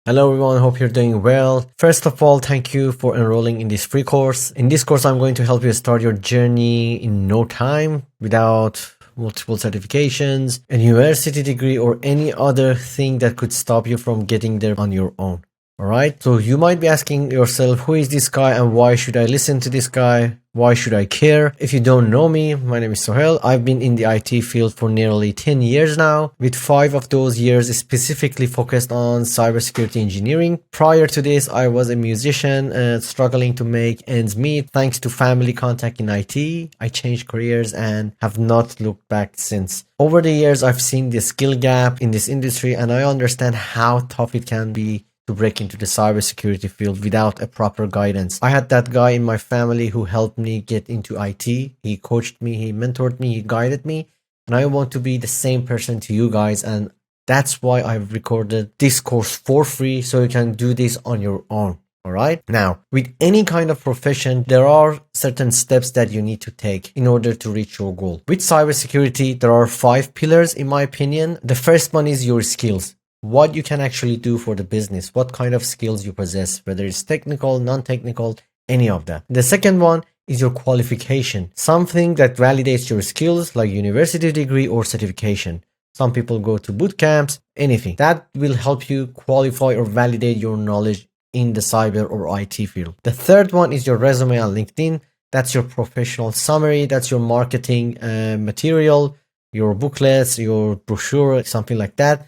Hello everyone, hope you're doing well. First of all, thank you for enrolling in this free course. In this course, I'm going to help you start your journey in no time without multiple certifications, a university degree, or any other thing that could stop you from getting there on your own. Alright, so you might be asking yourself, who is this guy and why should I listen to this guy? Why should I care? If you don't know me, my name is Sohail. I've been in the IT field for nearly 10 years now, with 5 of those years specifically focused on cybersecurity engineering. Prior to this, I was a musician struggling to make ends meet. Thanks to family contact in IT, I changed careers and have not looked back since. Over the years, I've seen the skill gap in this industry and I understand how tough it can be to break into the cybersecurity field without a proper guidance. I had that guy in my family who helped me get into IT. He coached me, he mentored me, he guided me, and I want to be the same person to you guys, and that's why I've recorded this course for free so you can do this on your own. Alright? Now, with any kind of profession, there are certain steps that you need to take in order to reach your goal. With cybersecurity, there are 5 pillars in my opinion. The first one is your skills. What you can actually do for the business, what kind of skills you possess, whether it's technical, non-technical, any of that. The second one is your qualification, something that validates your skills like university degree or certification. Some people go to boot camps, anything. That will help you qualify or validate your knowledge in the cyber or IT field. The third one is your resume on LinkedIn. That's your professional summary, that's your marketing material, your booklets, your brochure, something like that.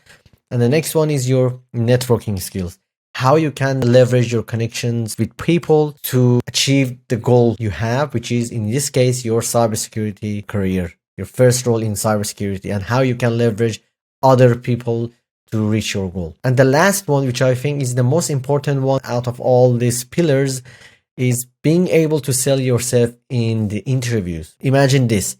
And the next one is your networking skills. How you can leverage your connections with people to achieve the goal you have, which is in this case, your cybersecurity career, your first role in cybersecurity, and how you can leverage other people to reach your goal. And the last one, which I think is the most important one out of all these pillars, is being able to sell yourself in the interviews. Imagine this.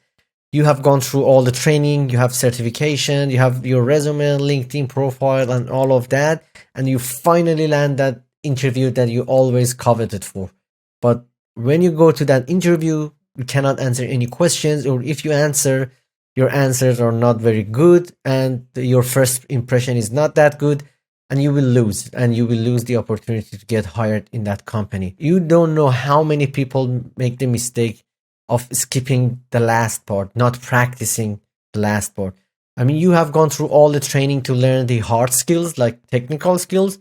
You have gone through all the training, you have certification, you have your resume, LinkedIn profile, and all of that, and you finally land that interview that you always coveted for. But when you go to that interview, you cannot answer any questions, or if you answer, your answers are not very good, and your first impression is not that good, and you will lose, the opportunity to get hired in that company. You don't know how many people make the mistake of skipping the last part, not practicing the last part. I mean, you have gone through all the training to learn the hard skills, like technical skills,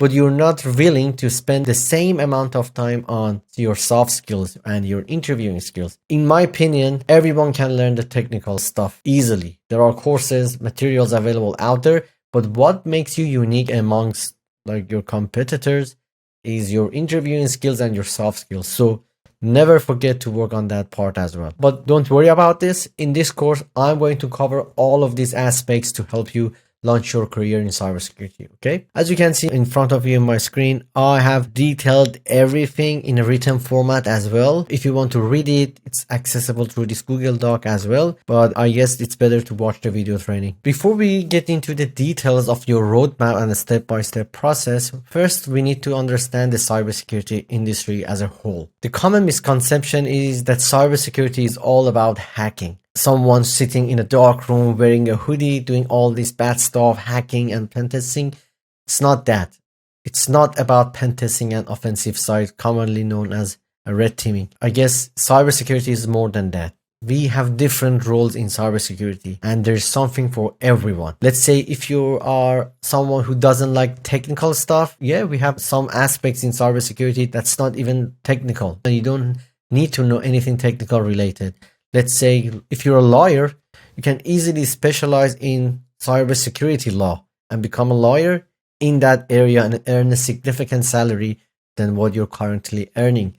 but you're not willing to spend the same amount of time on your soft skills and your interviewing skills. In my opinion, everyone can learn the technical stuff easily. There are courses, materials available out there, but what makes you unique amongst like your competitors is your interviewing skills and your soft skills. So never forget to work on that part as well. But don't worry about this. In this course, I'm going to cover all of these aspects to help you launch your career in cybersecurity. Okay, as you can see in front of you on my screen, I have detailed everything in a written format as well. If you want to read it, it's accessible through this Google Doc as well, but I guess it's better to watch the video training. Before we get into the details of your roadmap and the step-by-step process, first we need to understand the cybersecurity industry as a whole. The common misconception is that cybersecurity is all about hacking. Someone sitting in a dark room wearing a hoodie doing all this bad stuff, hacking and pen testing. It's not that. It's not about pen testing and offensive side, commonly known as a red teaming. I guess cybersecurity is more than that. We have different roles in cybersecurity and there's something for everyone. Let's say if you are someone who doesn't like technical stuff, yeah, we have some aspects in cybersecurity that's not even technical. And you don't need to know anything technical related. Let's say if you're a lawyer, you can easily specialize in cybersecurity law and become a lawyer in that area and earn a significant salary than what you're currently earning.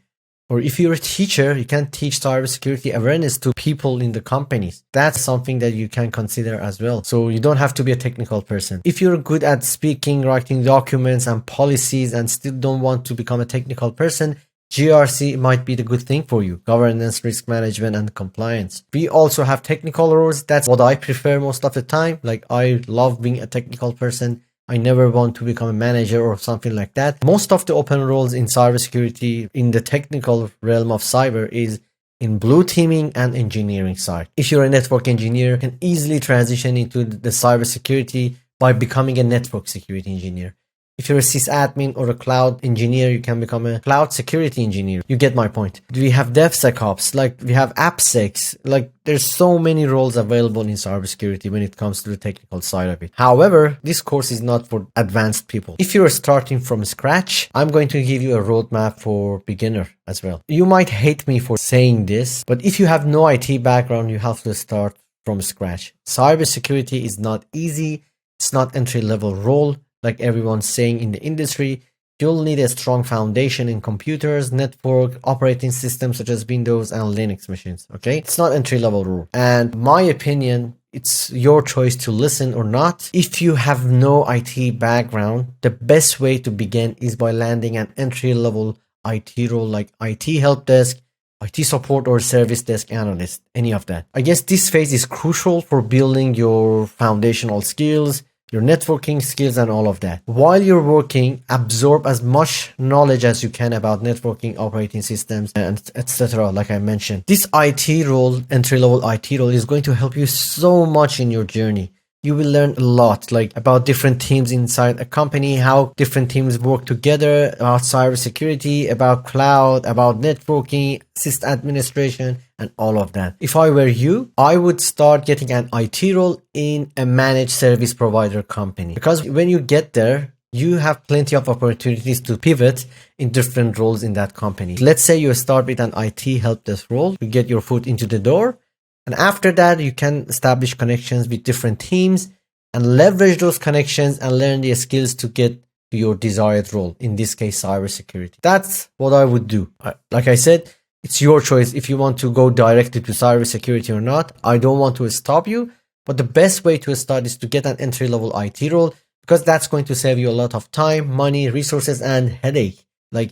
Or if you're a teacher, you can teach cybersecurity awareness to people in the companies. That's something that you can consider as well. So you don't have to be a technical person. If you're good at speaking, writing documents and policies and still don't want to become a technical person, GRC might be the good thing for you. Governance, risk management, and compliance. We also have technical roles. That's what I prefer most of the time. Like, I love being a technical person. I never want to become a manager or something like that. Most of the open roles in cybersecurity in the technical realm of cyber is in blue teaming and engineering side. If you're a network engineer, you can easily transition into the cybersecurity by becoming a network security engineer. If you're a sysadmin or a cloud engineer, you can become a cloud security engineer. You get my point. We have DevSecOps, like we have AppSecs, like there's so many roles available in cybersecurity when it comes to the technical side of it. However, this course is not for advanced people. If you're starting from scratch, I'm going to give you a roadmap for beginner as well. You might hate me for saying this, but if you have no IT background, you have to start from scratch. Cybersecurity is not easy. It's not entry-level role like everyone's saying in the industry. You'll need a strong foundation in computers, network, operating systems such as Windows and Linux machines. Okay, it's not entry-level role. And my opinion, it's your choice to listen or not. If you have no IT background, the best way to begin is by landing an entry-level IT role like IT help desk, IT support, or service desk analyst, any of that. I guess this phase is crucial for building your foundational skills, your networking skills, and all of that. While you're working, absorb as much knowledge as you can about networking, operating systems, and etc. Like I mentioned, this IT role, entry-level IT role, is going to help you so much in your journey. You will learn a lot, like about different teams inside a company, how different teams work together, about cybersecurity, about cloud, about networking, system administration, and all of that. If I were you, I would start getting an IT role in a managed service provider company, because when you get there, you have plenty of opportunities to pivot in different roles in that company. Let's say you start with an IT help desk role, you get your foot into the door. And after that, you can establish connections with different teams and leverage those connections and learn the skills to get to your desired role, in this case, cybersecurity. That's what I would do. Like I said, it's your choice if you want to go directly to cybersecurity or not. I don't want to stop you, but the best way to start is to get an entry-level IT role, because that's going to save you a lot of time, money, resources, and headache. Like,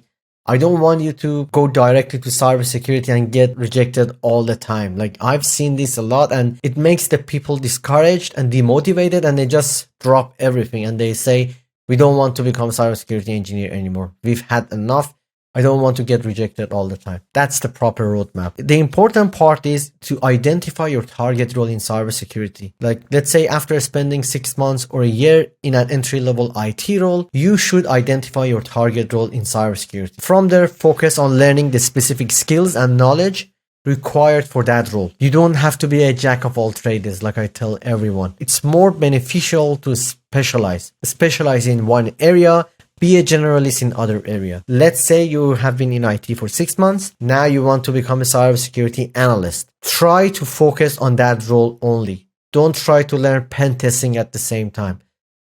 I don't want you to go directly to cybersecurity and get rejected all the time. Like, I've seen this a lot, and it makes the people discouraged and demotivated, and they just drop everything and they say, we don't want to become a cybersecurity engineer anymore. We've had enough. I don't want to get rejected all the time. That's the proper roadmap. The important part is to identify your target role in cybersecurity. Like, let's say after spending 6 months or a year in an entry-level IT role, you should identify your target role in cybersecurity. From there, focus on learning the specific skills and knowledge required for that role. You don't have to be a jack of all trades, like I tell everyone. It's more beneficial to specialize. Specialize in one area, be a generalist in other area. Let's say you have been in IT for 6 months. Now you want to become a cybersecurity analyst. Try to focus on that role only. Don't try to learn pen testing at the same time.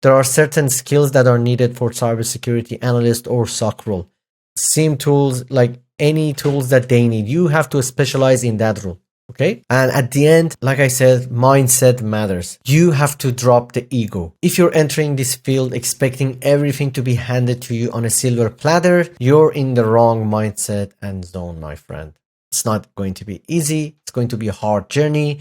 There are certain skills that are needed for cybersecurity analyst or SOC role. SIEM tools, like any tools that they need. You have to specialize in that role. Okay. And at the end, like I said, mindset matters. You have to drop the ego. If you're entering this field expecting everything to be handed to you on a silver platter, you're in the wrong mindset and zone, my friend. It's not going to be easy. It's going to be a hard journey.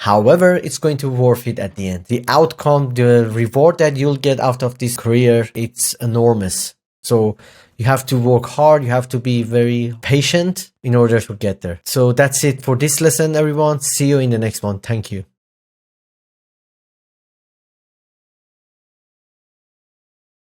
However, it's going to be worth it at the end. The outcome, the reward that you'll get out of this career, it's enormous. So you have to work hard. You have to be very patient in order to get there. So that's it for this lesson, everyone. See you in the next one. Thank you.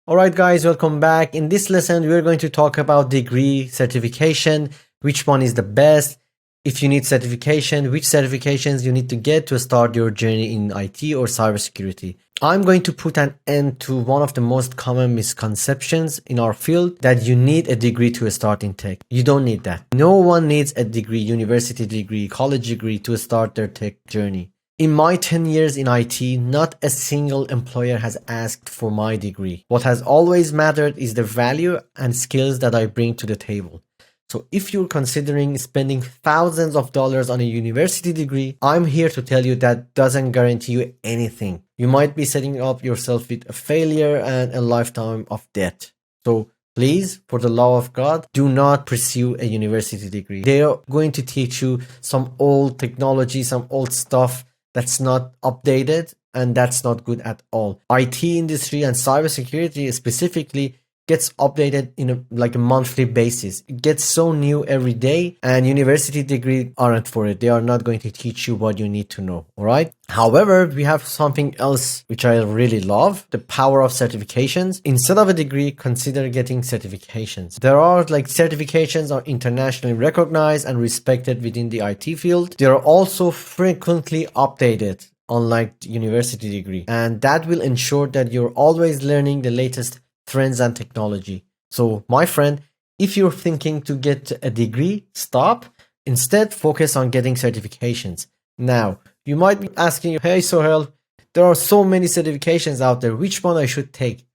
Alright guys, welcome back. In this lesson, we're going to talk about degree certification, which one is the best, if you need certification, which certifications you need to get to start your journey in IT or cybersecurity. I'm going to put an end to one of the most common misconceptions in our field, that you need a degree to start in tech. You don't need that. No one needs a degree, university degree, college degree to start their tech journey. In my 10 years in IT, not a single employer has asked for my degree. What has always mattered is the value and skills that I bring to the table. So if you're considering spending thousands of dollars on a university degree, I'm here to tell you that doesn't guarantee you anything. You might be setting up yourself with a failure and a lifetime of debt. So please, for the love of God, do not pursue a university degree. They are going to teach you some old technology, some old stuff that's not updated, and that's not good at all. IT industry and cybersecurity specifically gets updated in a monthly basis. It gets so new every day, and university degree aren't for it. They are not going to teach you what you need to know. All right. However, we have something else which I really love, the power of certifications. Instead of a degree, consider getting certifications. There are certifications are internationally recognized and respected within the IT field. They are also frequently updated, unlike the university degree. And that will ensure that you're always learning the latest trends and technology. So, my friend, if you're thinking to get a degree, stop. Instead, focus on getting certifications. Now, you might be asking, hey Sohel, there are so many certifications out there. Which one I should take?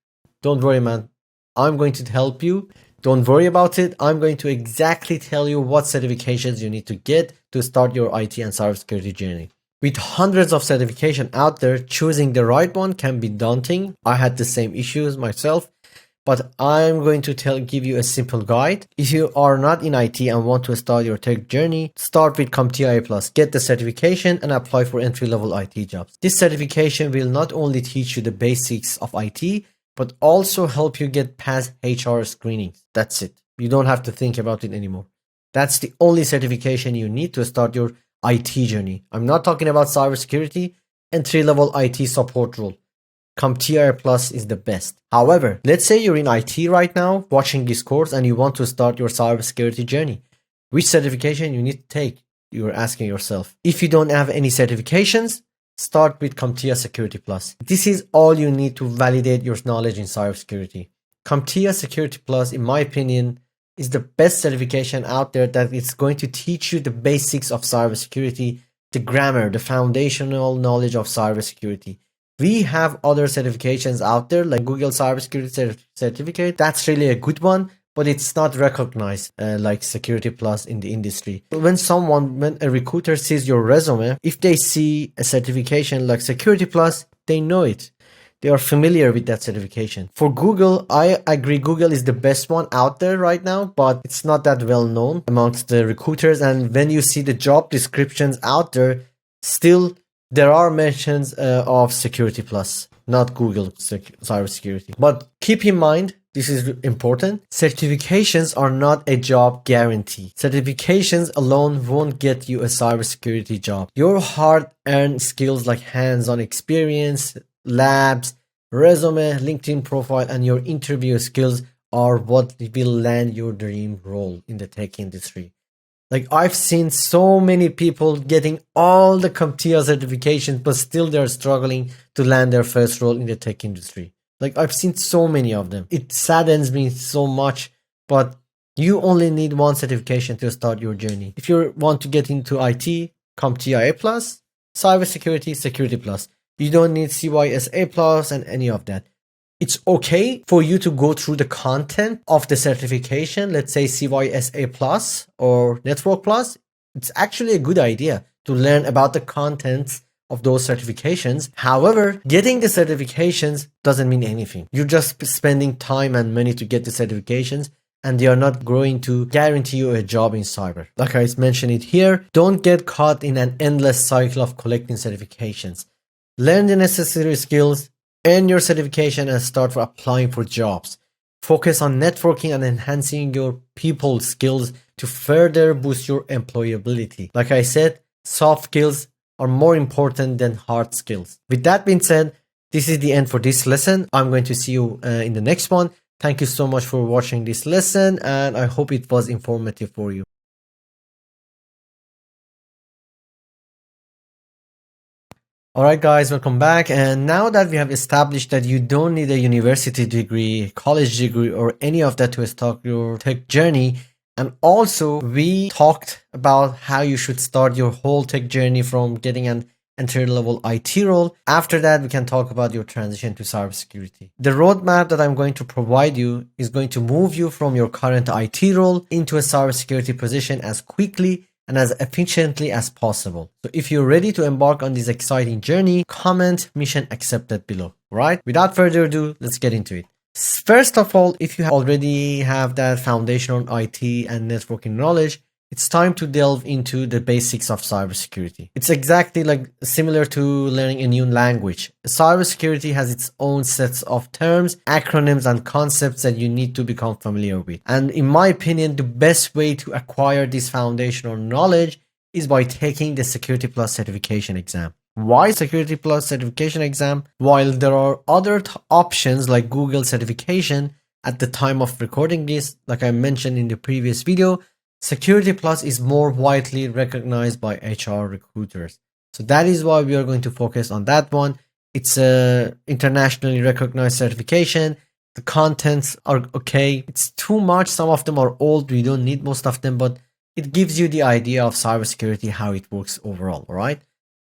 Don't worry, man. I'm going to help you. Don't worry about it. I'm going to exactly tell you what certifications you need to get to start your IT and cybersecurity journey. With hundreds of certifications out there, choosing the right one can be daunting. I had the same issues myself, but I'm going to give you a simple guide. If you are not in IT and want to start your tech journey, start with CompTIA Plus. Get the certification and apply for entry-level IT jobs. This certification will not only teach you the basics of IT, but also help you get past HR screenings. That's it. You don't have to think about it anymore. That's the only certification you need to start your IT journey. I'm not talking about cybersecurity, entry-level IT support role. CompTIA Plus is the best. However, let's say you're in IT right now, watching this course, and you want to start your cybersecurity journey. Which certification you need to take? You're asking yourself. If you don't have any certifications, start with CompTIA Security Plus. This is all you need to validate your knowledge in cybersecurity. CompTIA Security Plus, in my opinion, is the best certification out there that it's going to teach you the basics of cybersecurity, the grammar, the foundational knowledge of cybersecurity. We have other certifications out there like Google Cybersecurity Certificate. That's really a good one, but it's not recognized like Security Plus in the industry. When a recruiter sees your resume, if they see a certification like Security Plus, they know it. They are familiar with that certification. For Google, I agree Google is the best one out there right now, but it's not that well known amongst the recruiters. And when you see the job descriptions out there, still there are mentions of Security Plus, not Google Cybersecurity. But keep in mind, this is important. Certifications are not a job guarantee. Certifications alone won't get you a cybersecurity job. Your hard-earned skills like hands-on experience, labs, resume, LinkedIn profile, and your interview skills are what will land your dream role in the tech industry. Like, I've seen so many people getting all the CompTIA certifications, but still they're struggling to land their first role in the tech industry. Like, I've seen so many of them. It saddens me so much, but you only need one certification to start your journey. If you want to get into IT, CompTIA Plus, Cybersecurity, Security Plus. You don't need CYSA Plus and any of that. It's okay for you to go through the content of the certification, let's say CYSA Plus or Network Plus. It's actually a good idea to learn about the contents of those certifications. However, getting the certifications doesn't mean anything. You're just spending time and money to get the certifications, and they are not going to guarantee you a job in cyber. Like I mentioned it here, don't get caught in an endless cycle of collecting certifications. Learn the necessary skills, earn your certification, and start for applying for jobs. Focus on networking and enhancing your people skills to further boost your employability. Like I said, soft skills are more important than hard skills. With that being said, this is the end for this lesson. I'm going to see you in the next one. Thank you so much for watching this lesson, and I hope it was informative for you. Alright guys, welcome back. And now that we have established that you don't need a university degree, college degree, or any of that to start your tech journey, and also we talked about how you should start your whole tech journey from getting an entry-level IT role. After that, we can talk about your transition to cybersecurity. The roadmap that I'm going to provide you is going to move you from your current IT role into a cybersecurity position as quickly and as efficiently as possible. So if you're ready to embark on this exciting journey, comment mission accepted below. Right? Without further ado, let's get into it. First of all, if you already have that foundational IT and networking knowledge, it's time to delve into the basics of cybersecurity. It's exactly like similar to learning a new language. Cybersecurity has its own sets of terms, acronyms, and concepts that you need to become familiar with. And in my opinion, the best way to acquire this foundational knowledge is by taking the Security Plus certification exam. Why Security Plus certification exam? While there are other options like Google certification, at the time of recording this, like I mentioned in the previous video, Security Plus is more widely recognized by HR recruiters. So that is why we are going to focus on that one. It's a internationally recognized certification. The contents are okay. It's too much. Some of them are old. We don't need most of them, but it gives you the idea of cybersecurity, how it works overall, all right?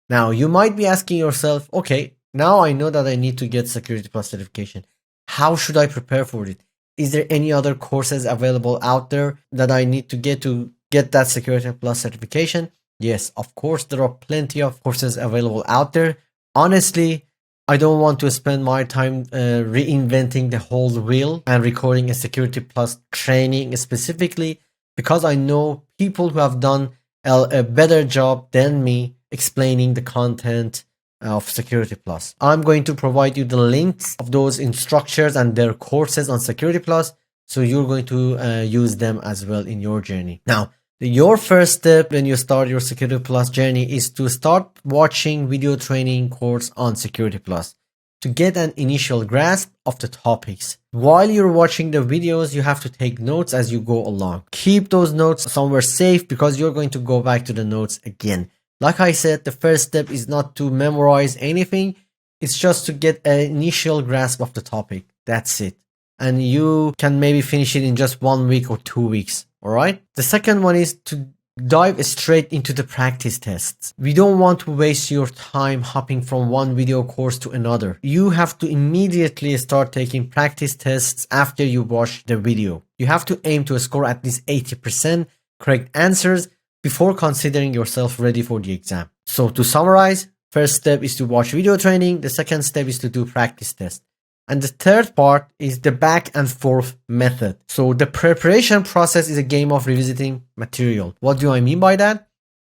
Now, you might be asking yourself, okay, now I know that I need to get Security Plus certification. How should I prepare for it? Is there any other courses available out there that I need to get that Security Plus certification? Yes, of course, there are plenty of courses available out there. Honestly, I don't want to spend my time reinventing the whole wheel and recording a Security Plus training specifically, because I know people who have done a better job than me explaining the content of Security Plus. I'm going to provide you the links of those instructors and their courses on Security Plus, so you're going to use them as well in your journey. Now, your first step when you start your Security Plus journey is to start watching video training course on Security Plus to get an initial grasp of the topics. While you're watching the videos, you have to take notes as you go along. Keep those notes somewhere safe because you're going to go back to the notes again. Like I said, the first step is not to memorize anything. It's just to get an initial grasp of the topic. That's it. And you can maybe finish it in just 1 week or 2 weeks. All right. The second one is to dive straight into the practice tests. We don't want to waste your time hopping from one video course to another. You have to immediately start taking practice tests after you watch the video. You have to aim to score at least 80% correct answers before considering yourself ready for the exam. So to summarize, first step is to watch video training. The second step is to do practice tests. And the third part is the back and forth method. So the preparation process is a game of revisiting material. What do I mean by that?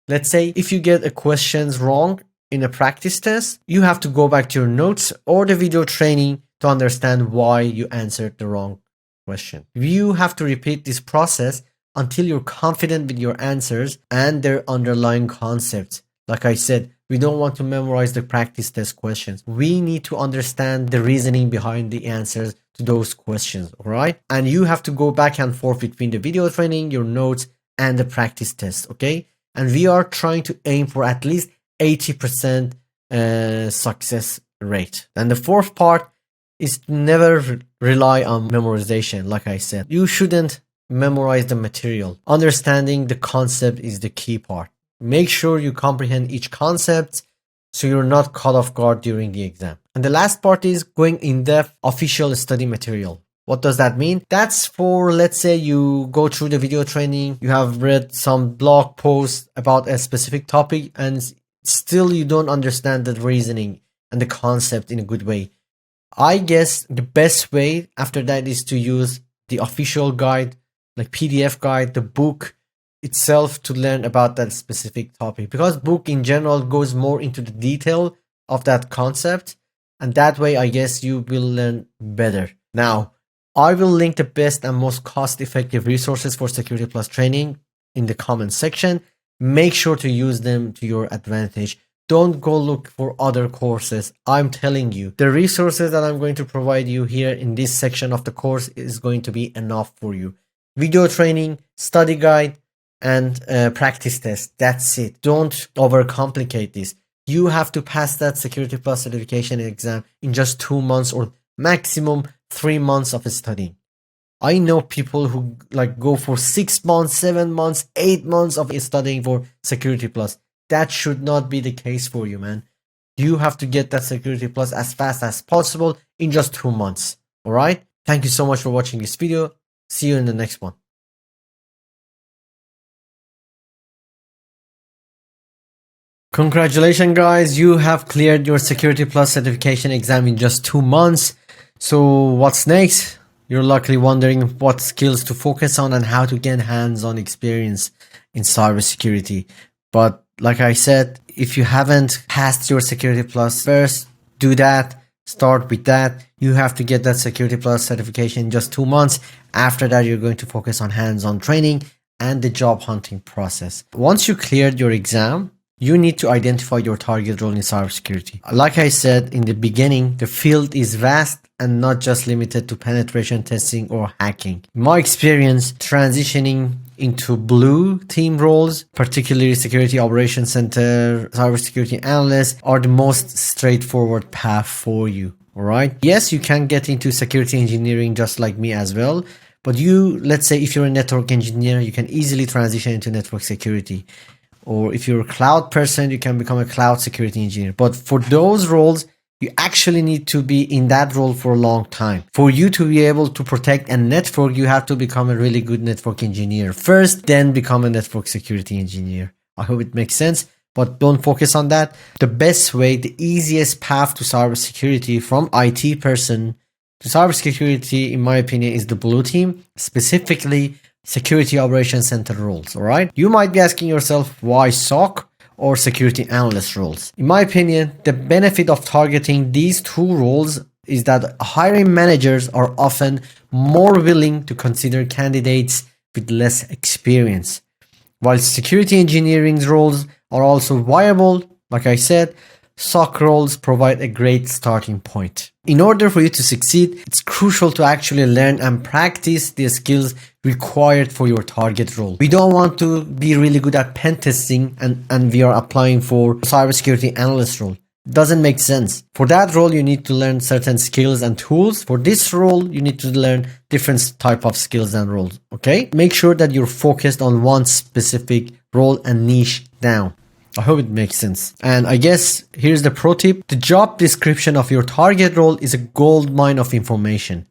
Let's say if you get a questions wrong in a practice test, you have to go back to your notes or the video training to understand why you answered the wrong question. You have to repeat this process until you're confident with your answers and their underlying concepts. Like I said, we don't want to memorize the practice test questions. We need to understand the reasoning behind the answers to those questions, all right? And you have to go back and forth between the video training, your notes, and the practice test, okay? And we are trying to aim for at least 80% success rate. And the fourth part is to never rely on memorization, like I said. You shouldn't memorize the material. Understanding the concept is the key part. Make sure you comprehend each concept so you're not caught off guard during the exam. And the last part is going in-depth official study material. What does that mean? That's for, let's say you go through the video training, you have read some blog posts about a specific topic and still you don't understand the reasoning and the concept in a good way. I guess the best way after that is to use the official guide, like PDF guide, the book itself to learn about that specific topic, because book in general goes more into the detail of that concept, and that way I guess you will learn better. Now, I will link the best and most cost-effective resources for Security Plus training in the comment section. Make sure to use them to your advantage. Don't go look for other courses. I'm telling you, the resources that I'm going to provide you here in this section of the course is going to be enough for you. Video training, study guide, and practice test. That's it. Don't overcomplicate this. You have to pass that Security Plus certification exam in just 2 months or maximum 3 months of studying. I know people who like go for 6 months, 7 months, 8 months of studying for Security Plus. That should not be the case for you, man. You have to get that Security Plus as fast as possible in just 2 months. All right? Thank you so much for watching this video. See you in the next one. Congratulations, guys. You have cleared your Security Plus certification exam in just 2 months. So what's next? You're likely wondering what skills to focus on and how to gain hands-on experience in cybersecurity. But like I said, if you haven't passed your Security Plus, first do that. Start with that. You have to get that Security Plus certification in just 2 months. After that, you're going to focus on hands-on training and the job hunting process. Once you cleared your exam, you need to identify your target role in cybersecurity. Like I said in the beginning, the field is vast and not just limited to penetration testing or hacking. In my experience, transitioning into blue team roles, particularly security operations center, cybersecurity analyst, are the most straightforward path for you. All right. Yes, you can get into security engineering just like me as well. But let's say if you're a network engineer, you can easily transition into network security. Or if you're a cloud person, you can become a cloud security engineer. But for those roles, you actually need to be in that role for a long time. For you to be able to protect a network, you have to become a really good network engineer first, then become a network security engineer. I hope it makes sense, but don't focus on that. The best way, the easiest path to cybersecurity from IT person to cybersecurity, in my opinion, is the blue team, specifically security operations center roles. All right. You might be asking yourself, why SOC or security analyst roles? In my opinion, the benefit of targeting these two roles is that hiring managers are often more willing to consider candidates with less experience. While security engineering roles are also viable, like I said, SOC roles provide a great starting point. In order for you to succeed, it's crucial to actually learn and practice the skills required for your target role. We don't want to be really good at pen testing and we are applying for cybersecurity analyst role. Doesn't make sense. For that role, you need to learn certain skills and tools. For this role, you need to learn different type of skills and roles. Okay? Make sure that you're focused on one specific role and niche down. I hope it makes sense. And I guess here's the pro tip. The job description of your target role is a gold mine of information.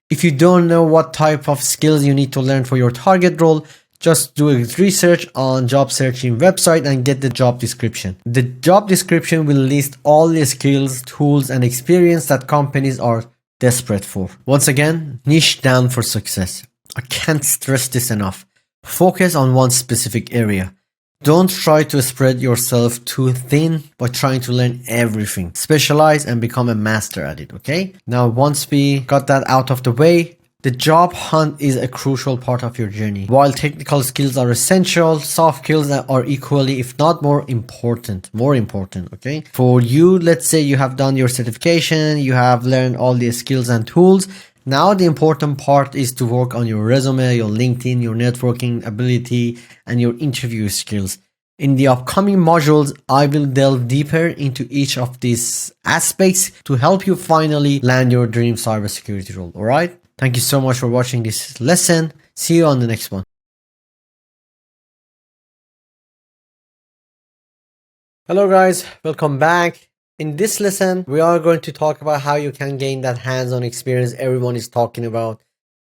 If you don't know what type of skills you need to learn for your target role, just do a research on job searching website and get the job description. The job description will list all the skills, tools, and experience that companies are desperate for. Once again, niche down for success. I can't stress this enough. Focus on one specific area. Don't try to spread yourself too thin by trying to learn everything. Specialize and become a master at it, okay? Now, once we got that out of the way, the job hunt is a crucial part of your journey. While technical skills are essential, soft skills are equally, if not more important, okay? For you, let's say you have done your certification, you have learned all the skills and tools. Now the important part is to work on your resume, your LinkedIn, your networking ability, and your interview skills. In the upcoming modules, I will delve deeper into each of these aspects to help you finally land your dream cybersecurity role. All right? Thank you so much for watching this lesson. See you on the next one. Hello guys, welcome back. In this lesson, we are going to talk about how you can gain that hands-on experience everyone is talking about,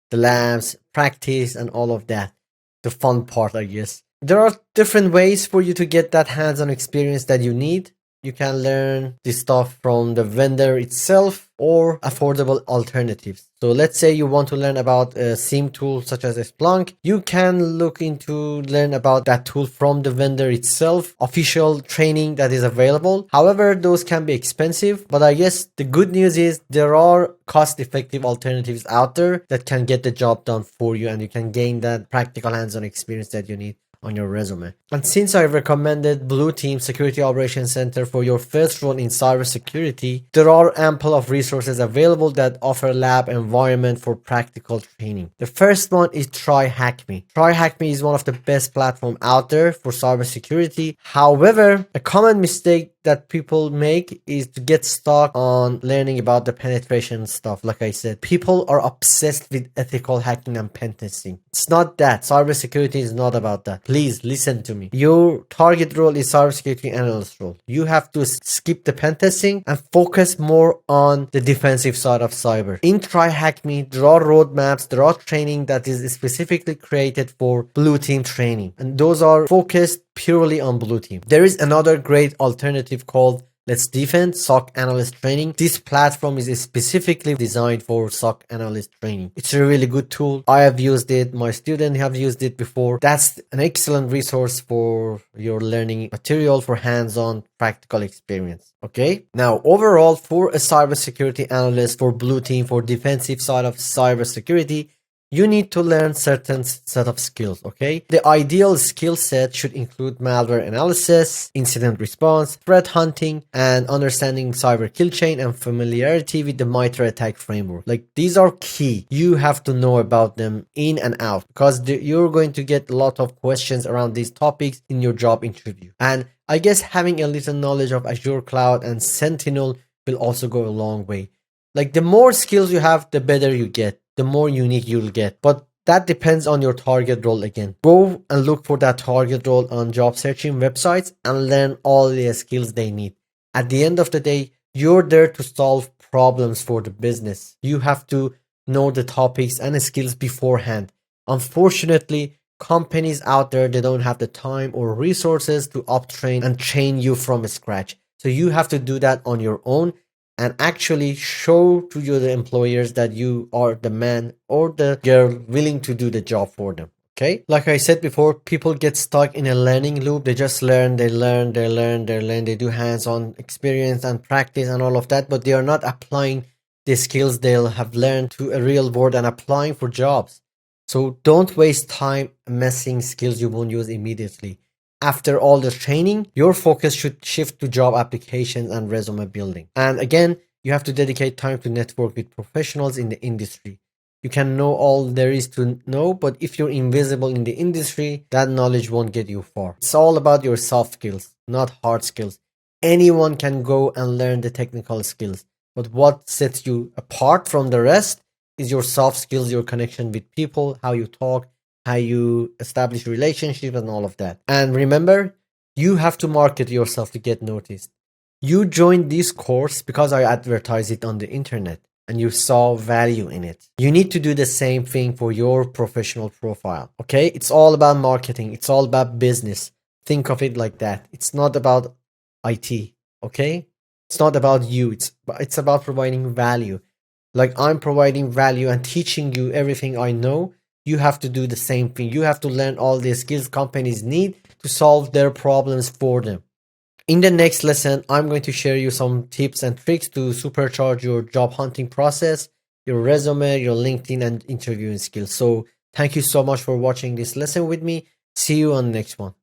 the labs, practice, and all of that. The fun part, I guess. There are different ways for you to get that hands-on experience that you need. You can learn this stuff from the vendor itself or affordable alternatives. So let's say you want to learn about a SIEM tool such as Splunk. You can look into learn about that tool from the vendor itself, official training that is available. However, those can be expensive, but I guess the good news is there are cost-effective alternatives out there that can get the job done for you and you can gain that practical hands-on experience that you need on your resume. And since I recommended Blue Team Security Operations Center for your first role in cybersecurity, there are ample of resources available that offer lab environment for practical training. The first one is TryHackMe. TryHackMe is one of the best platforms out there for cybersecurity. However, a common mistake that people make is to get stuck on learning about the penetration stuff. Like I said, people are obsessed with ethical hacking and pen testing. It's not that. Cybersecurity is not about that. Please listen to me. Your target role is cybersecurity analyst role. You have to skip the pen testing and focus more on the defensive side of cyber. In TryHackMe, there are roadmaps, there are training that is specifically created for blue team training. And those are focused purely on blue team. There is another great alternative called Let's Defend SOC Analyst Training. This platform is specifically designed for SOC Analyst training. It's a really good tool. I have used it. My students have used it before. That's an excellent resource for your learning material for hands-on practical experience. Okay. Now, overall, for a cybersecurity analyst, for blue team, for defensive side of cybersecurity, you need to learn certain set of skills, okay? The ideal skill set should include malware analysis, incident response, threat hunting, and understanding cyber kill chain and familiarity with the MITRE ATT&CK framework. Like, these are key. You have to know about them in and out because you're going to get a lot of questions around these topics in your job interview. And I guess having a little knowledge of Azure Cloud and Sentinel will also go a long way. Like, the more skills you have, the better you get, the more unique you'll get. But that depends on your target role again. Go and look for that target role on job searching websites and learn all the skills they need. At the end of the day, you're there to solve problems for the business. You have to know the topics and the skills beforehand. Unfortunately, companies out there, they don't have the time or resources to uptrain and train you from scratch. So you have to do that on your own and actually show to your employers that you are the man or the girl willing to do the job for them. Okay, like I said before, people get stuck in a learning loop. They just learn, they do hands-on experience and practice and all of that, but they are not applying the skills they'll have learned to a real world and applying for jobs. So don't waste time messing skills you won't use immediately. After all the training, your focus should shift to job applications and resume building. And again, you have to dedicate time to network with professionals in the industry. You can know all there is to know, but if you're invisible in the industry, that knowledge won't get you far. It's all about your soft skills, not hard skills. Anyone can go and learn the technical skills, but what sets you apart from the rest is your soft skills, your connection with people, how you talk, how you establish relationships and all of that. And remember, you have to market yourself to get noticed. You joined this course because I advertised it on the internet and you saw value in it. You need to do the same thing for your professional profile. Okay? It's all about marketing. It's all about business. Think of it like that. It's not about IT. Okay? It's not about you. It's about providing value. Like, I'm providing value and teaching you everything I know. You have to do the same thing. You have to learn all the skills companies need to solve their problems for them. In the next lesson, I'm going to share you some tips and tricks to supercharge your job hunting process, your resume, your LinkedIn and interviewing skills. So thank you so much for watching this lesson with me. See you on the next one.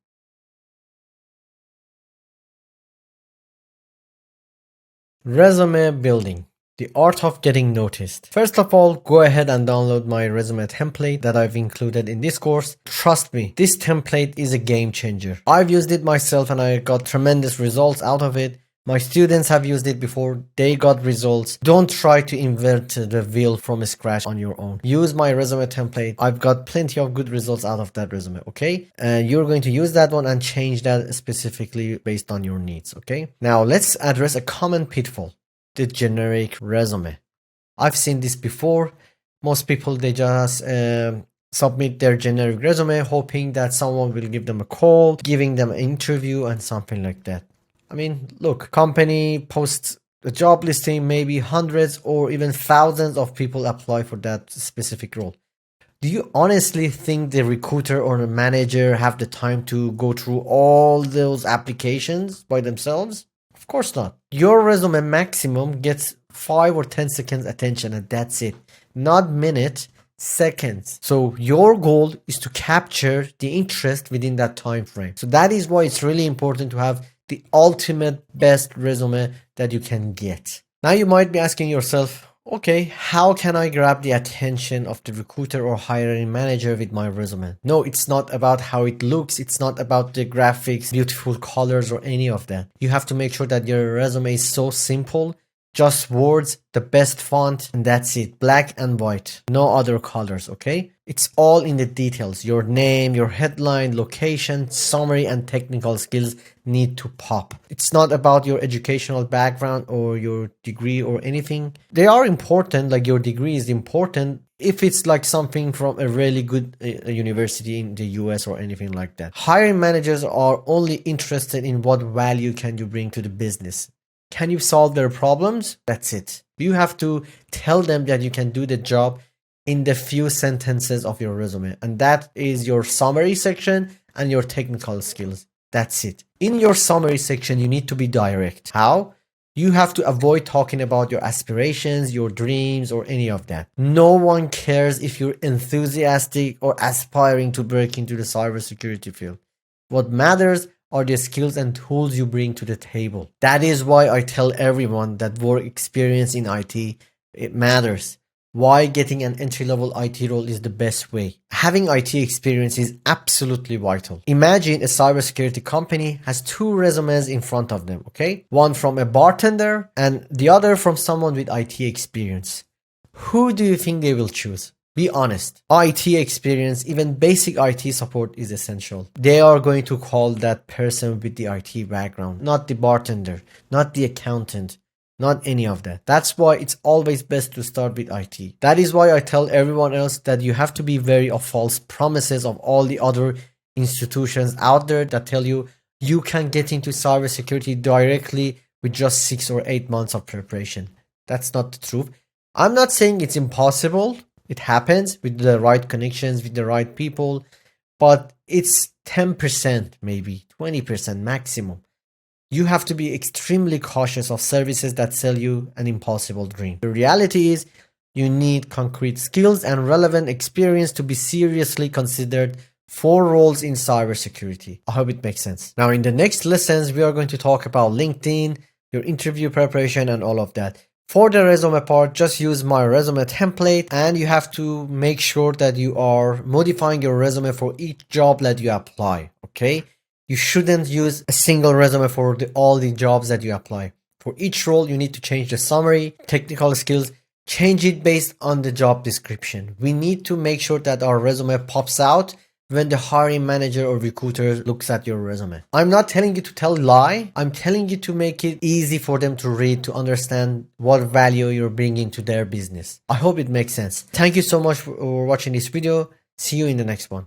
Resume building. The art of getting noticed. First of all, go ahead and download my resume template that I've included in this course. Trust me, this template is a game changer. I've used it myself and I got tremendous results out of it. My students have used it before, they got results. Don't try to invent the wheel from scratch on your own. Use my resume template. I've got plenty of good results out of that resume, okay? And you're going to use that one and change that specifically based on your needs, okay? Now let's address a common pitfall. The generic resume. I've seen this before. Most people, they just submit their generic resume hoping that someone will give them a call, giving them an interview and something like that. I mean, look, company posts a job listing, maybe hundreds or even thousands of people apply for that specific role. Do you honestly think the recruiter or the manager have the time to go through all those applications by themselves? Of course not. Your resume maximum gets 5 or 10 seconds attention and that's it. Not minutes, seconds. So your goal is to capture the interest within that time frame. So that is why it's really important to have the ultimate best resume that you can get. Now you might be asking yourself, okay, how can I grab the attention of the recruiter or hiring manager with my resume? No, it's not about how it looks. It's not about the graphics, beautiful colors or any of that. You have to make sure that your resume is so simple, just words, the best font, and that's it. Black and white, no other colors, okay? It's all in the details. Your name, your headline, location, summary, and technical skills need to pop. It's not about your educational background or your degree or anything. They are important, like your degree is important if it's like something from a really good university in the US or anything like that. Hiring managers are only interested in what value can you bring to the business. Can you solve their problems? That's it. You have to tell them that you can do the job in the few sentences of your resume. And that is your summary section and your technical skills. That's it. In your summary section, you need to be direct. How? You have to avoid talking about your aspirations, your dreams, or any of that. No one cares if you're enthusiastic or aspiring to break into the cybersecurity field. What matters are the skills and tools you bring to the table. That is why I tell everyone that work experience in IT, it matters. Why getting an entry-level IT role is the best way. Having IT experience is absolutely vital. Imagine a cybersecurity company has two resumes in front of them, okay? One from a bartender and the other from someone with IT experience. Who do you think they will choose? Be honest. IT experience, even basic IT support is essential. They are going to call that person with the IT background, not the bartender, not the accountant. Not any of that. That's why it's always best to start with IT. That is why I tell everyone else that you have to be wary of false promises of all the other institutions out there that tell you you can get into cybersecurity directly with just 6 or 8 months of preparation. That's not the truth. I'm not saying it's impossible. It happens with the right connections, with the right people, but it's 10%, maybe 20% maximum. You have to be extremely cautious of services that sell you an impossible dream. The reality is you need concrete skills and relevant experience to be seriously considered for roles in cybersecurity. I hope it makes sense. Now, in the next lessons, we are going to talk about LinkedIn, your interview preparation, and all of that. For the resume part, just use my resume template, and you have to make sure that you are modifying your resume for each job that you apply, okay? You shouldn't use a single resume for all the jobs that you apply. For each role, you need to change the summary, technical skills, change it based on the job description. We need to make sure that our resume pops out when the hiring manager or recruiter looks at your resume. I'm not telling you to tell a lie. I'm telling you to make it easy for them to read, to understand what value you're bringing to their business. I hope it makes sense. Thank you so much for watching this video. See you in the next one.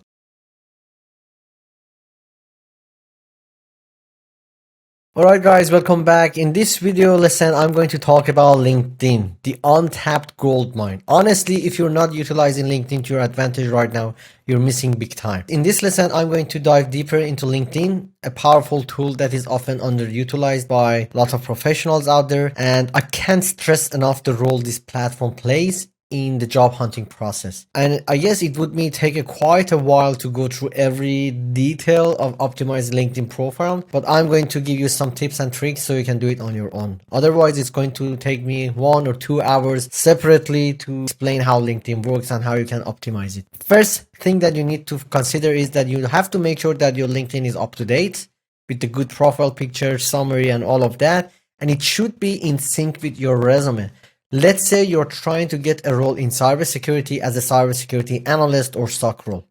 Alright guys, welcome back. In this video lesson, I'm going to talk about LinkedIn, the untapped gold mine. Honestly, if you're not utilizing LinkedIn to your advantage right now, you're missing big time. In this lesson, I'm going to dive deeper into LinkedIn, a powerful tool that is often underutilized by a lot of professionals out there. And I can't stress enough the role this platform plays in the job hunting process. And I guess it would take quite a while to go through every detail of optimized LinkedIn profile, but I'm going to give you some tips and tricks so you can do it on your own. Otherwise, it's going to take me 1 or 2 hours separately to explain how LinkedIn works and how you can optimize it. First thing that you need to consider is that you have to make sure that your LinkedIn is up to date with the good profile picture, summary, and all of that. And it should be in sync with your resume. Let's say you're trying to get a role in cybersecurity as a cybersecurity analyst or SOC role,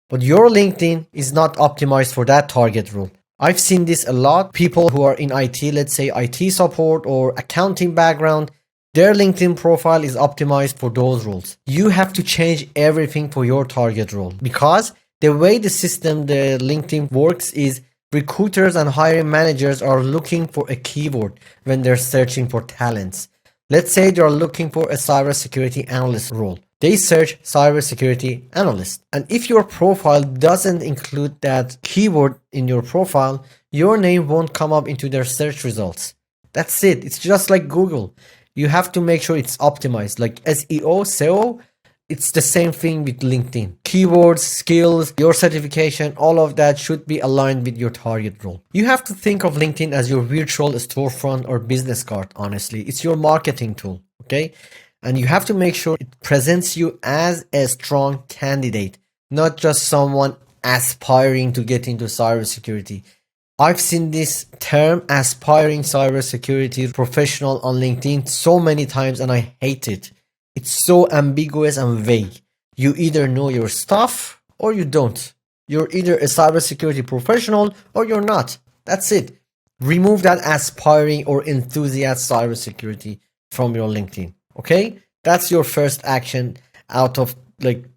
but your LinkedIn is not optimized for that target role. I've seen this a lot. People who are in IT, let's say IT support or accounting background, their LinkedIn profile is optimized for those roles. You have to change everything for your target role because the way the system, the LinkedIn works is recruiters and hiring managers are looking for a keyword when they're searching for talents. Let's say they're looking for a cybersecurity analyst role. They search cybersecurity analyst. And if your profile doesn't include that keyword in your profile, your name won't come up into their search results. That's it. It's just like Google. You have to make sure it's optimized. Like SEO, SEO, it's the same thing with LinkedIn. Keywords, skills, your certification, all of that should be aligned with your target role. You have to think of LinkedIn as your virtual storefront or business card, honestly. It's your marketing tool, okay? And you have to make sure it presents you as a strong candidate, not just someone aspiring to get into cybersecurity. I've seen this term aspiring cybersecurity professional on LinkedIn so many times and I hate it. It's so ambiguous and vague. You either know your stuff or you don't. You're either a cybersecurity professional or you're not. That's it. Remove that aspiring or enthusiast cybersecurity from your LinkedIn. Okay? That's your first action out of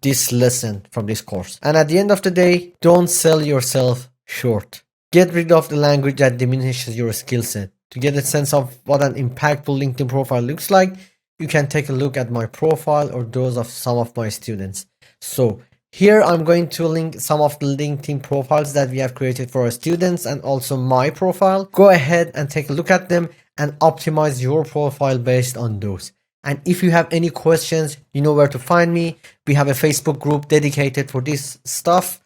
this lesson from this course. And at the end of the day, don't sell yourself short. Get rid of the language that diminishes your skill set. to get a sense of what an impactful LinkedIn profile looks like, you can take a look at my profile or those of some of my students. So here I'm going to link some of the LinkedIn profiles that we have created for our students and also my profile. Go ahead and take a look at them and optimize your profile based on those. And if you have any questions, you know where to find me. We have a Facebook group dedicated for this stuff.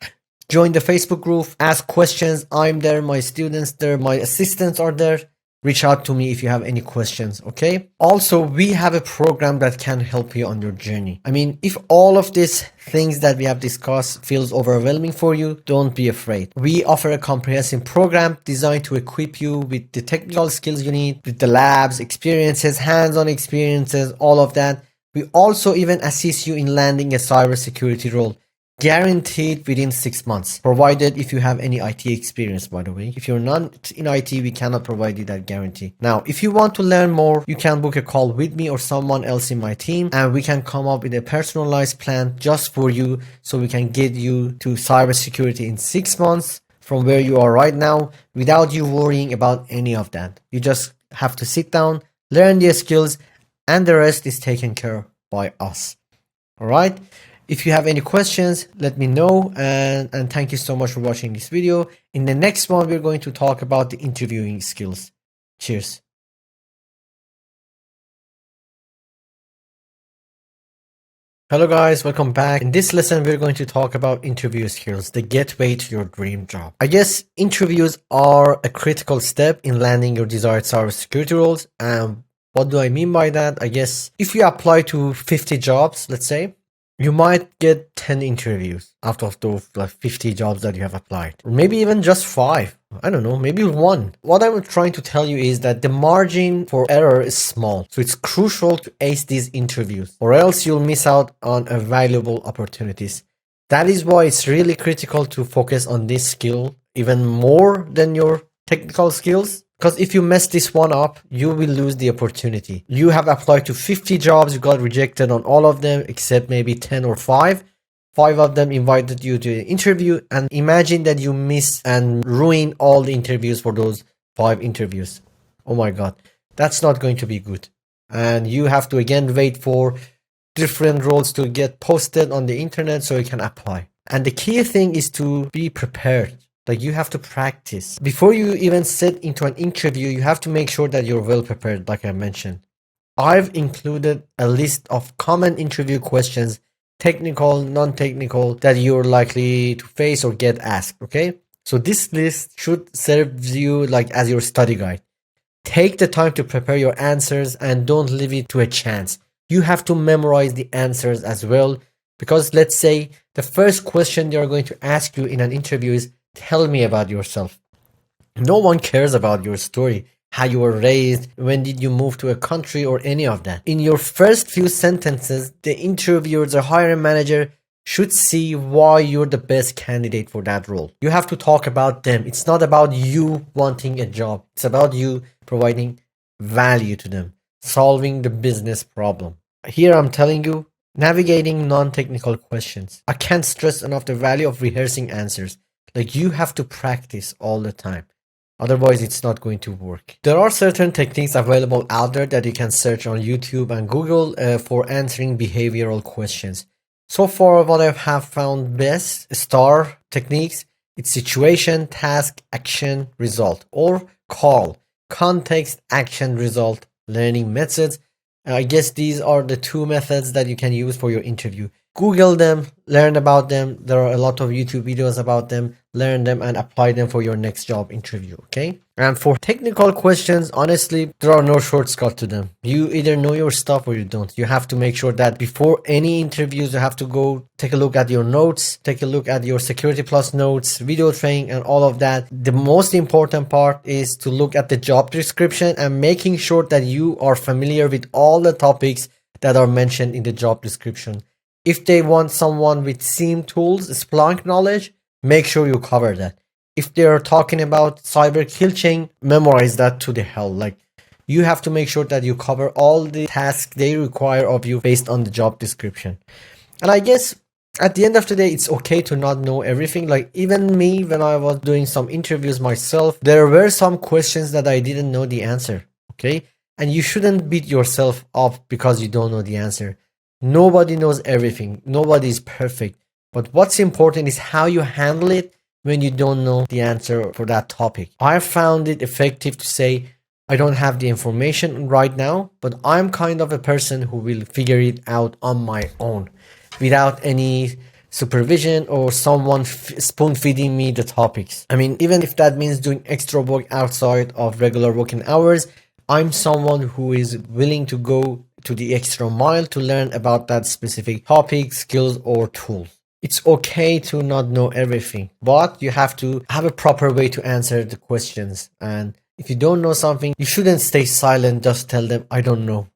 Join the Facebook group, ask questions. I'm there, my students there, my assistants are there. Reach out to me if you have any questions, okay? Also, we have a program that can help you on your journey. I mean, if all of these things that we have discussed feels overwhelming for you, don't be afraid. We offer a comprehensive program designed to equip you with the technical skills you need, with the labs, experiences, hands-on experiences, all of that. We also even assist you in landing a cybersecurity role, guaranteed within 6 months, provided if you have any IT experience, by the way. If you're not in IT, we cannot provide you that guarantee. Now, if you want to learn more, you can book a call with me or someone else in my team, and we can come up with a personalized plan just for you, so we can get you to cybersecurity in 6 months from where you are right now without you worrying about any of that. You just have to sit down, learn the skills, and the rest is taken care by us. All right? If you have any questions, let me know, and thank you so much for watching this video. In the next one, we're going to talk about the interviewing skills. Cheers. Hello guys, welcome back. In this lesson, we're going to talk about interview skills, the gateway to your dream job. I guess interviews are a critical step in landing your desired cybersecurity roles. And what do I mean by that? I guess if you apply to 50 jobs, let's say, you might get 10 interviews out of those 50 jobs that you have applied. Or maybe even just 5. I don't know, maybe 1. What I'm trying to tell you is that the margin for error is small. So it's crucial to ace these interviews, or else you'll miss out on valuable opportunities. That is why it's really critical to focus on this skill even more than your technical skills. Because if you mess this one up, you will lose the opportunity. You have applied to 50 jobs, you got rejected on all of them, except maybe 10 or 5. 5 of them invited you to an interview, and imagine that you miss and ruin all the interviews for those 5 interviews. Oh my God, that's not going to be good. And you have to again wait for different roles to get posted on the internet so you can apply. And the key thing is to be prepared. Like, you have to practice. Before you even sit into an interview, you have to make sure that you're well prepared, like I mentioned. I've included a list of common interview questions, technical, non-technical, that you're likely to face or get asked, okay? So this list should serve you like as your study guide. Take the time to prepare your answers and don't leave it to a chance. You have to memorize the answers as well, because let's say the first question they're going to ask you in an interview is, tell me about yourself. No one cares about your story, how you were raised, when did you move to a country, or any of that. In your first few sentences, the interviewer, the hiring manager, should see why you're the best candidate for that role. You have to talk about them. It's not about you wanting a job. It's about you providing value to them, solving the business problem. Here I'm telling you, navigating non-technical questions. I can't stress enough the value of rehearsing answers. Like, you have to practice all the time. Otherwise, it's not going to work. There are certain techniques available out there that you can search on YouTube and Google for answering behavioral questions. So far, what I have found best, STAR techniques, it's situation, task, action, result, or CALL, context, action, result, learning methods. I guess these are the 2 methods that you can use for your interview. Google them, learn about them. There are a lot of YouTube videos about them. Learn them and apply them for your next job interview, okay? And for technical questions, honestly, there are no shortcuts to them. You either know your stuff or you don't. You have to make sure that before any interviews, you have to go take a look at your notes, take a look at your Security Plus notes, video training, and all of that. The most important part is to look at the job description and making sure that you are familiar with all the topics that are mentioned in the job description. If they want someone with SIEM tools, Splunk knowledge, make sure you cover that. If they're talking about cyber kill chain, memorize that to the hell. Like, you have to make sure that you cover all the tasks they require of you based on the job description. And I guess At the end of the day, it's okay to not know everything. Like even me, when I was doing some interviews myself, there were some questions that I didn't know the answer. Okay. And you shouldn't beat yourself up because you don't know the answer. Nobody knows everything. Nobody is perfect. But what's important is how you handle it when you don't know the answer for that topic. I found it effective to say, I don't have the information right now, but I'm kind of a person who will figure it out on my own without any supervision or someone spoon feeding me the topics. I mean, even if that means doing extra work outside of regular working hours, I'm someone who is willing to go to the extra mile to learn about that specific topic, skills, or tool. It's okay to not know everything, but you have to have a proper way to answer the questions. And if you don't know something, you shouldn't stay silent, just tell them, I don't know.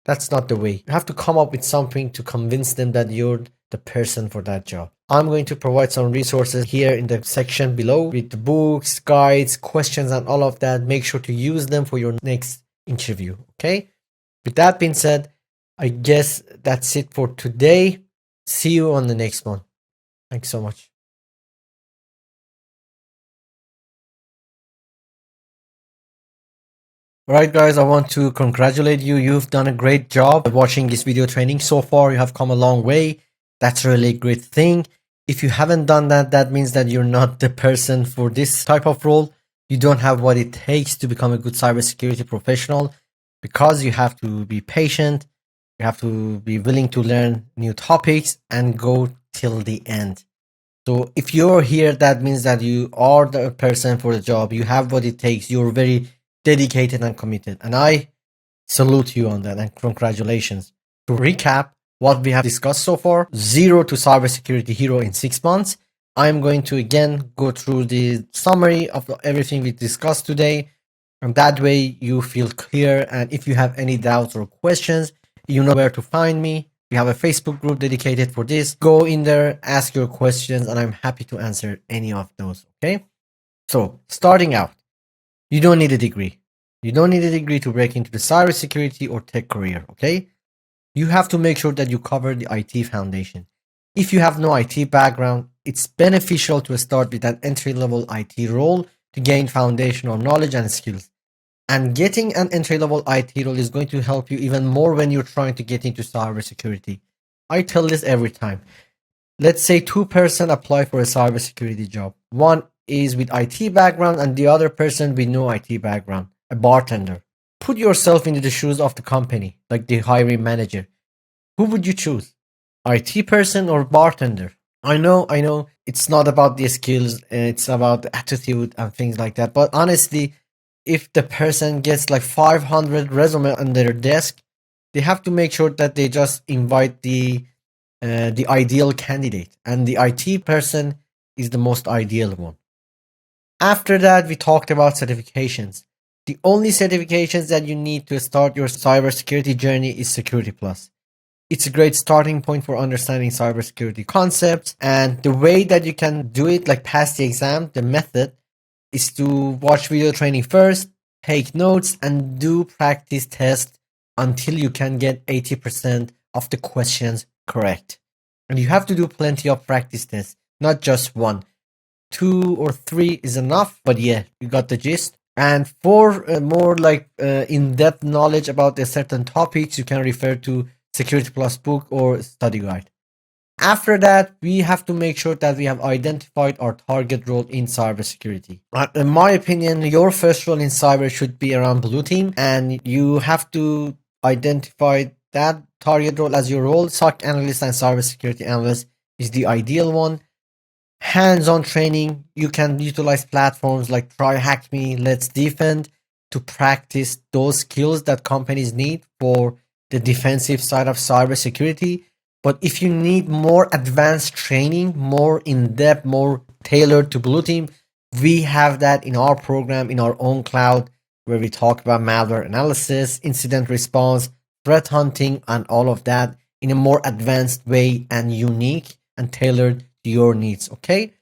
That's not the way. You have to come up with something to convince them that you're the person for that job. I'm going to provide some resources here in the section below with the books, guides, questions, and all of that. Make sure to use them for your next interview. Okay. With that being said, I guess that's it for today. See you on the next one. Thanks so much. Alright guys, I want to congratulate you. You've done a great job watching this video training so far. You have come a long way. That's a really great thing. If you haven't done that, that means that you're not the person for this type of role. You don't have what it takes to become a good cybersecurity professional because you have to be patient. You have to be willing to learn new topics and go till the end. So if you're here, that means that you are the person for the job. You have what it takes. You're very dedicated and committed. And I salute you on that and congratulations. To recap what we have discussed so far, zero to cybersecurity hero in 6 months. I'm going to again go through the summary of everything we discussed today. And that way you feel clear. And if you have any doubts or questions, you know where to find me. We have a Facebook group dedicated for this. Go in there, ask your questions, and I'm happy to answer any of those. Okay. So starting out, you don't need a degree. You don't need a degree to break into the cybersecurity or tech career, okay? You have to make sure that you cover the IT foundation. If you have no IT background, it's beneficial to start with an entry-level IT role to gain foundational knowledge and skills. And getting an entry-level IT role is going to help you even more when you're trying to get into cybersecurity. I tell this every time. Let's say two-person apply for a cybersecurity job. One is with IT background and the other person with no IT background, a bartender. Put yourself into the shoes of the company, like the hiring manager. Who would you choose? IT person or bartender? I know, it's not about the skills, it's about the attitude and things like that. But honestly, if the person gets like 500 resume on their desk, they have to make sure that they just invite the ideal candidate, and the IT person is the most ideal one. After that, we talked about certifications. The only certifications that you need to start your cybersecurity journey is Security Plus. It's a great starting point for understanding cybersecurity concepts, and the way that you can do it, like pass the exam, the method is to watch video training first, take notes, and do practice tests until you can get 80% of the questions correct. And you have to do plenty of practice tests, not just one. 2 or 3 is enough, but yeah, you got the gist. And for more like in-depth knowledge about the certain topics, you can refer to Security Plus book or study guide. After that, we have to make sure that we have identified our target role in cybersecurity. In my opinion, your first role in cyber should be around blue team, and you have to identify that target role as your role. SOC analyst and cybersecurity analyst is the ideal one. Hands-on training, you can utilize platforms like TryHackMe, Let's Defend to practice those skills that companies need for the defensive side of cybersecurity. But if you need more advanced training, more in-depth, more tailored to blue team, we have that in our program, in our own cloud, where we talk about malware analysis, incident response, threat hunting, and all of that in a more advanced way and unique and tailored to your needs. Okay.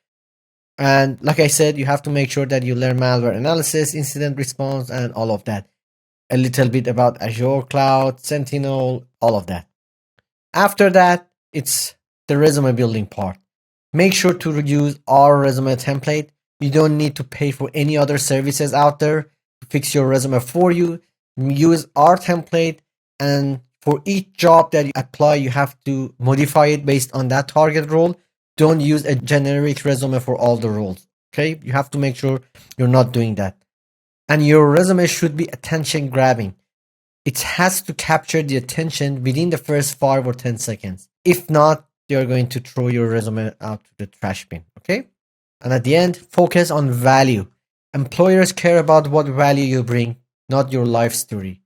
And like I said, you have to make sure that you learn malware analysis, incident response, and all of that. A little bit about Azure Cloud, Sentinel, all of that. After that, it's the resume building part. Make sure to use our resume template. You don't need to pay for any other services out there to fix your resume for you. Use our template, and for each job that you apply, you have to modify it based on that target role. Don't use a generic resume for all the roles. Okay, you have to make sure you're not doing that. And your resume should be attention grabbing. It has to capture the attention within the first 5 or 10 seconds. If not, you're going to throw your resume out to the trash bin. Okay. And at the end, focus on value. Employers care about what value you bring, not your life story.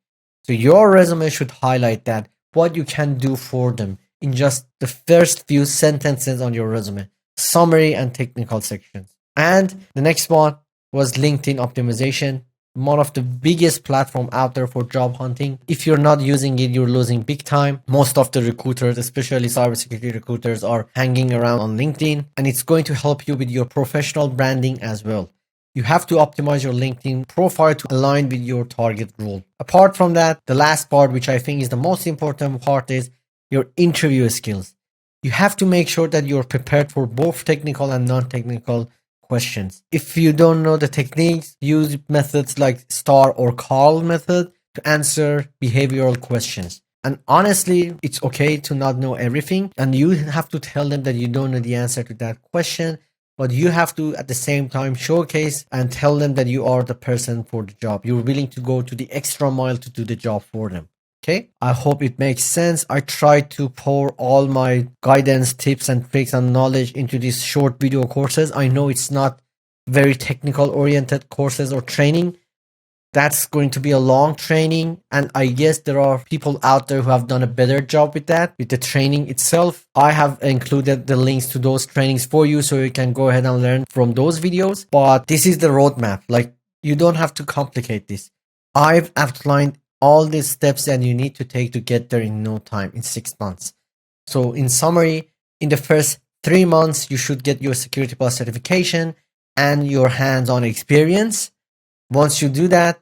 So your resume should highlight that, what you can do for them in just the first few sentences on your resume, summary and technical sections. And the next one was LinkedIn optimization, one of the biggest platform out there for job hunting. If you're not using it, you're losing big time. Most of the recruiters, especially cybersecurity recruiters, are hanging around on LinkedIn, and it's going to help you with your professional branding as well. You have to optimize your LinkedIn profile to align with your target role. Apart from that, the last part, which I think is the most important part, is your interview skills. You have to make sure that you're prepared for both technical and non-technical questions. If you don't know the techniques, use methods like STAR or CARL method to answer behavioral questions. And honestly, it's okay to not know everything, and you have to tell them that you don't know the answer to that question, but you have to at the same time showcase and tell them that you are the person for the job. You're willing to go to the extra mile to do the job for them. Okay, I hope it makes sense. I try to pour all my guidance, tips, and tricks and knowledge into these short video courses. I know it's not very technical oriented courses or training. That's going to be a long training, and I guess there are people out there who have done a better job with that, with the training itself. I have included the links to those trainings for you so you can go ahead and learn from those videos. But this is the roadmap. Like, you don't have to complicate this. I've outlined all these steps that you need to take to get there in no time, in 6 months. So in summary, in the first 3 months, you should get your Security Plus certification and your hands-on experience. Once you do that,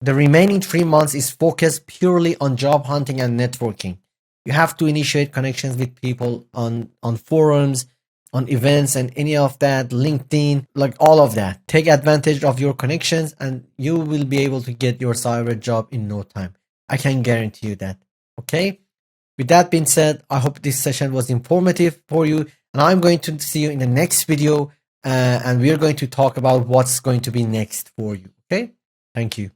the remaining 3 months is focused purely on job hunting and networking. You have to initiate connections with people on forums, on events and any of that, LinkedIn, like all of that. Take advantage of your connections and you will be able to get your cyber job in no time. I can guarantee you that. Okay? With that being said, I hope this session was informative for you, and I'm going to see you in the next video, and we're going to talk about what's going to be next for you. Okay? Thank you.